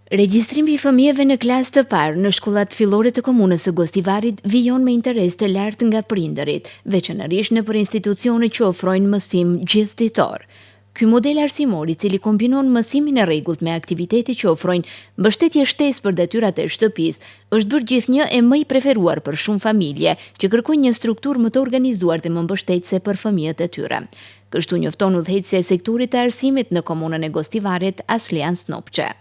Regjistrimi i fëmijëve në klasë të parë në shkollat fillore të komunës së Gostivarit vijon me interes të lartë nga prindërit, veçanërisht nëpër institucione që ofrojnë mësim gjithditor. Ky model arsimor, i cili kombinon mësimin e rregullt me aktivitete që ofrojnë mbështetje shtesë për detyrat e shtëpisë, është bërë gjithnjë e më i preferuar për shumë familje që kërkojnë një strukturë më të organizuar dhe më mbështetëse për fëmijët e tyre. Kështu njofton udhëheqësja e sektorit të arsimit në komunën e Gostivarit, Aslian Snopçe.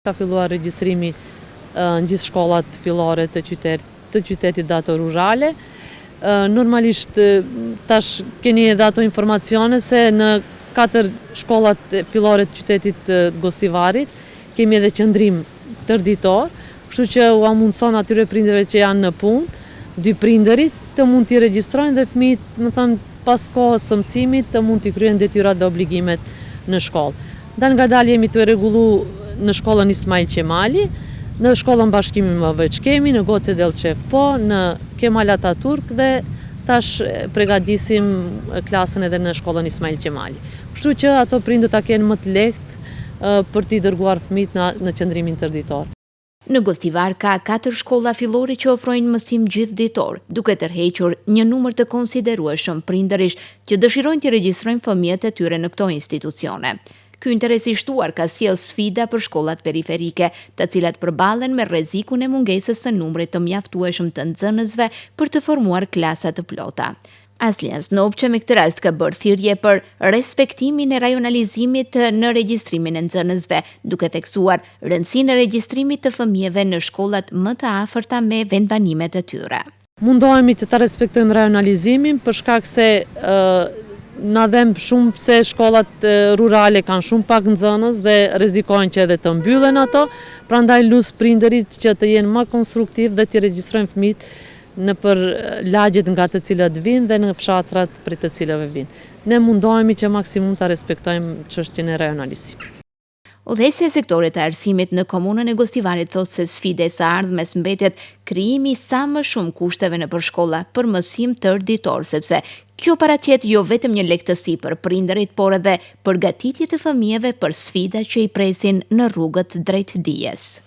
Ka filluar regjistrimi në gjithë shkollat fillore të qytetit dhe ato rurale. Normalisht tash keni edhe ato informacione se në 4 shkollat fillore të qytetit të Gostivarit kemi edhe qëndrim tërditor, kështu që u mundson atyre prindërve që janë në punë, 2 prindërit të mund t'i regjistrojnë dhe fëmijët, më thënë, pas kohës së mësimit të mund t'i kryen detyrat dhe obligimet në shkollë. Dal nga dal jemi të rregullu në shkollën Ismail Qemali, në shkollën Bashkimi Mëveç kemi, në Goce Delçev po, në Kemal Ataturk dhe tash përgatisim klasën edhe në shkollën Ismail Qemali. Kështu që ato prindët ta kenë më të lehtë për t'i dërguar fëmijët në qëndrimin tërditor. Në Gostivar ka 4 shkolla fillore që ofrojnë mësim gjithditor, duke tërhequr një numër të konsiderueshëm prindërish që dëshirojnë t'i regjistrojnë fëmijët e tyre në këto institucione. Ky interes i shtuar ka sjellë sfida për shkollat periferike, të cilat përballen me rrezikun e mungesës së numrit të mjaftueshëm të nxënësve për të formuar klasa të plota. Aslian Snopçe me këtë rast ka bërë thirrje për respektimin e rajonalizimit në regjistrimin e nxënësve, duke theksuar rëndësinë e regjistrimit të fëmijëve në shkollat më të afërta me vendbanimet e tyre. Mundohemi të ta respektojmë rajonalizimin për shkak se na dhem shumë pse shkollat rurale kanë shumë pak nxënës dhe rrezikojnë që edhe të mbyllen ato, prandaj lus prindërit që të jenë më konstruktiv dhe t'i regjistrojnë fëmijët nëpër lagjet nga të cilat vinë dhe në fshatrat prej të cilave vinë. Ne mundohemi që maksimum ta respektojmë çështjen e rajonalizimit. Udhëheqësja e sektorit të arsimit në komunën e Gostivarit thotë se sfida e së ardhmes mbetet krijimi i sa më shumë kushteve nëpër shkolla për mësim tërditor, sepse kjo paraqet jo vetëm një lehtësi për prindërit, por edhe përgatitje të fëmijëve për sfidat që i presin në rrugët drejt dijes.